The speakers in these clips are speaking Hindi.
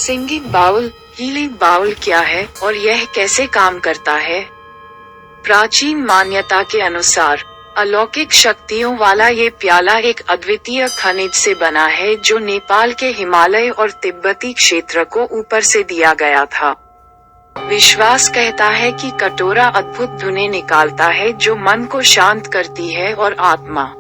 सिंगिंग बाउल, हीलिंग बाउल क्या है और यह कैसे काम करता है? प्राचीन मान्यता के अनुसार अलौकिक शक्तियों वाला ये प्याला एक अद्वितीय खनिज से बना है जो नेपाल के हिमालय और तिब्बती क्षेत्र को ऊपर से दिया गया था। विश्वास कहता है कि कटोरा अद्भुत धुनें निकालता है जो मन को शांत करती है और आत्मा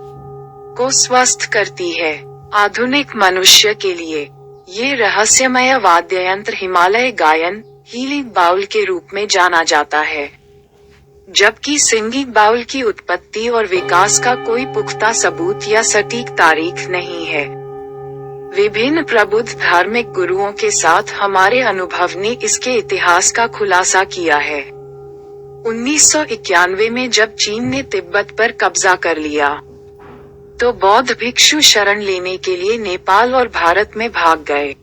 को स्वस्थ करती है। आधुनिक मनुष्य के लिए ये रहस्यमय वाद्य यंत्र हिमालय गायन हीलिंग बाउल के रूप में जाना जाता है, जबकि सिंगिंग बाउल की उत्पत्ति और विकास का कोई पुख्ता सबूत या सटीक तारीख नहीं है। विभिन्न प्रबुद्ध धार्मिक गुरुओं के साथ हमारे अनुभव ने इसके इतिहास का खुलासा किया है। 1991 में जब चीन ने तिब्बत पर कब्जा कर लिया, तो बौद्ध भिक्षु शरण लेने के लिए नेपाल और भारत में भाग गए।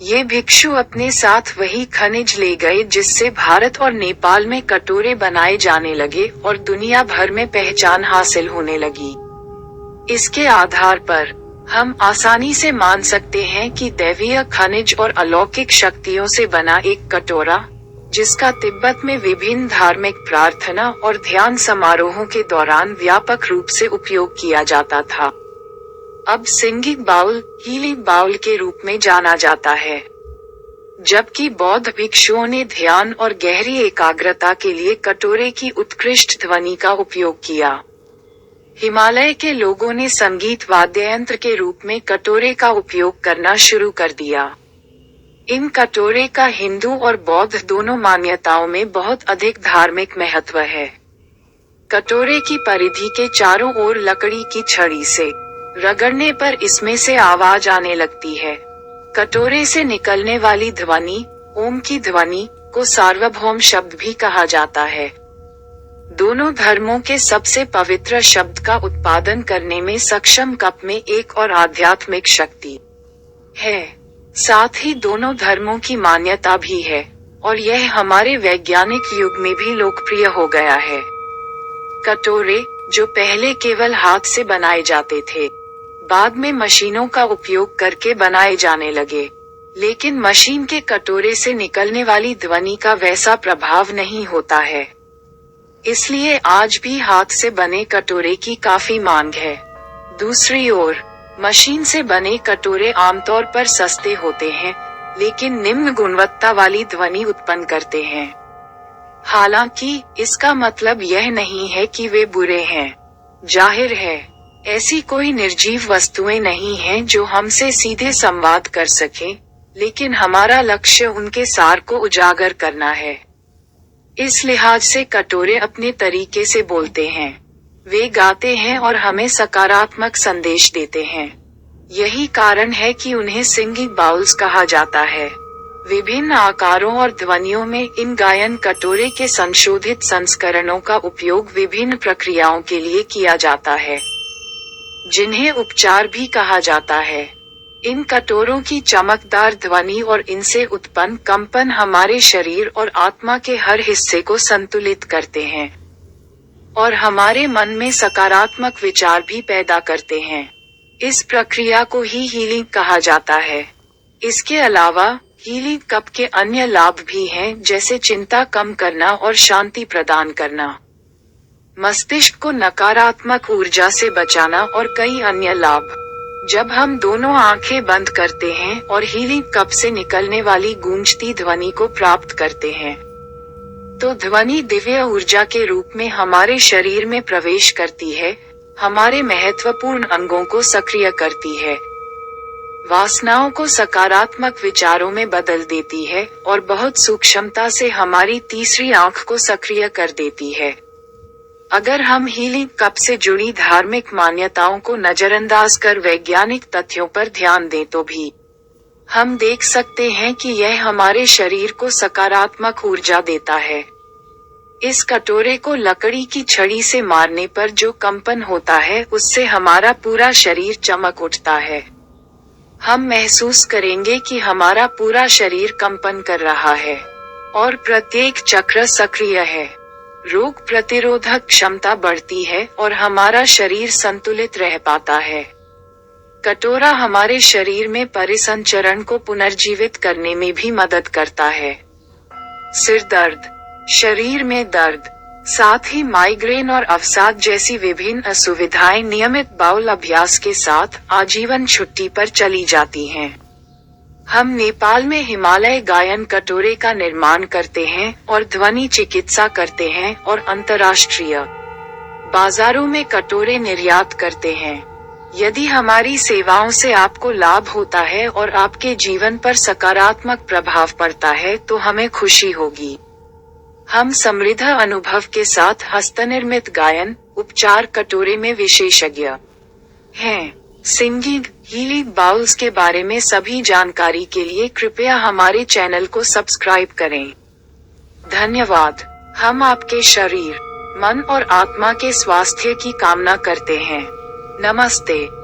ये भिक्षु अपने साथ वही खनिज ले गए जिससे भारत और नेपाल में कटोरे बनाए जाने लगे और दुनिया भर में पहचान हासिल होने लगी। इसके आधार पर हम आसानी से मान सकते हैं कि दैवीय खनिज और अलौकिक शक्तियों से बना एक कटोरा, जिसका तिब्बत में विभिन्न धार्मिक प्रार्थना और ध्यान समारोहों के दौरान व्यापक रूप से उपयोग किया जाता था, अब सिंगिंग बाउल हीलिंग बाउल के रूप में जाना जाता है। जबकि बौद्ध भिक्षुओं ने ध्यान और गहरी एकाग्रता के लिए कटोरे की उत्कृष्ट ध्वनि का उपयोग किया, हिमालय के लोगों ने संगीत वाद्य यंत्र के रूप में कटोरे का उपयोग करना शुरू कर दिया। इन कटोरे का हिंदू और बौद्ध दोनों मान्यताओं में बहुत अधिक धार्मिक महत्व है। कटोरे की परिधि के चारों ओर लकड़ी की छड़ी से रगड़ने पर इसमें से आवाज आने लगती है। कटोरे से निकलने वाली ध्वनि, ओम की ध्वनि, को सार्वभौम शब्द भी कहा जाता है। दोनों धर्मों के सबसे पवित्र शब्द का उत्पादन करने में सक्षम कप में एक और आध्यात्मिक शक्ति है। साथ ही दोनों धर्मों की मान्यता भी है और यह हमारे वैज्ञानिक युग में भी लोकप्रिय हो गया है। कटोरे, जो पहले केवल हाथ से बनाए जाते थे, बाद में मशीनों का उपयोग करके बनाए जाने लगे, लेकिन मशीन के कटोरे से निकलने वाली ध्वनि का वैसा प्रभाव नहीं होता है। इसलिए आज भी हाथ से बने कटोरे की काफी मांग है। दूसरी ओर मशीन से बने कटोरे आमतौर पर सस्ते होते हैं, लेकिन निम्न गुणवत्ता वाली ध्वनि उत्पन्न करते हैं। हालांकि इसका मतलब यह नहीं है कि वे बुरे हैं। जाहिर है, ऐसी कोई निर्जीव वस्तुएं नहीं हैं जो हमसे सीधे संवाद कर सकें, लेकिन हमारा लक्ष्य उनके सार को उजागर करना है। इस लिहाज से कटोरे अपने तरीके से बोलते हैं, वे गाते हैं और हमें सकारात्मक संदेश देते हैं। यही कारण है कि उन्हें सिंगिंग बाउल्स कहा जाता है। विभिन्न आकारों और ध्वनियों में इन गायन कटोरे के संशोधित संस्करणों का उपयोग विभिन्न प्रक्रियाओं के लिए किया जाता है, जिन्हें उपचार भी कहा जाता है। इन कटोरों की चमकदार ध्वनि और इनसे उत्पन्न कंपन हमारे शरीर और आत्मा के हर हिस्से को संतुलित करते हैं और हमारे मन में सकारात्मक विचार भी पैदा करते हैं। इस प्रक्रिया को ही हीलिंग कहा जाता है। इसके अलावा हीलिंग कप के अन्य लाभ भी हैं, जैसे चिंता कम करना और शांति प्रदान करना, मस्तिष्क को नकारात्मक ऊर्जा से बचाना और कई अन्य लाभ। जब हम दोनों आंखें बंद करते हैं और हीलिंग कप से निकलने वाली गूंजती ध्वनि को प्राप्त करते हैं, तो ध्वनि दिव्य ऊर्जा के रूप में हमारे शरीर में प्रवेश करती है, हमारे महत्वपूर्ण अंगों को सक्रिय करती है, वासनाओं को सकारात्मक विचारों में बदल देती है और बहुत सूक्ष्मता से हमारी तीसरी आंख को सक्रिय कर देती है। अगर हम हीलिंग कप से जुड़ी धार्मिक मान्यताओं को नजरअंदाज कर वैज्ञानिक तथ्यों पर ध्यान दें तो भी हम देख सकते हैं कि यह हमारे शरीर को सकारात्मक ऊर्जा देता है। इस कटोरे को लकड़ी की छड़ी से मारने पर जो कंपन होता है, उससे हमारा पूरा शरीर चमक उठता है। हम महसूस करेंगे कि हमारा पूरा शरीर कंपन कर रहा है और प्रत्येक चक्र सक्रिय है। रोग प्रतिरोधक क्षमता बढ़ती है और हमारा शरीर संतुलित रह पाता है। कटोरा हमारे शरीर में परिसंचरण को पुनर्जीवित करने में भी मदद करता है। सिर दर्द, शरीर में दर्द, साथ ही माइग्रेन और अवसाद जैसी विभिन्न असुविधाएं नियमित बाउल अभ्यास के साथ आजीवन छुट्टी पर चली जाती हैं। हम नेपाल में हिमालय गायन कटोरे का निर्माण करते हैं और ध्वनि चिकित्सा करते हैं और अंतर्राष्ट्रीय बाजारों में कटोरे निर्यात करते हैं। यदि हमारी सेवाओं से आपको लाभ होता है और आपके जीवन पर सकारात्मक प्रभाव पड़ता है तो हमें खुशी होगी। हम समृद्ध अनुभव के साथ हस्तनिर्मित गायन उपचार कटोरे में विशेषज्ञ हैं। सिंगिंग हीलिंग बाउल्स के बारे में सभी जानकारी के लिए कृपया हमारे चैनल को सब्सक्राइब करें। धन्यवाद। हम आपके शरीर, मन और आत्मा के स्वास्थ्य की कामना करते हैं। नमस्ते।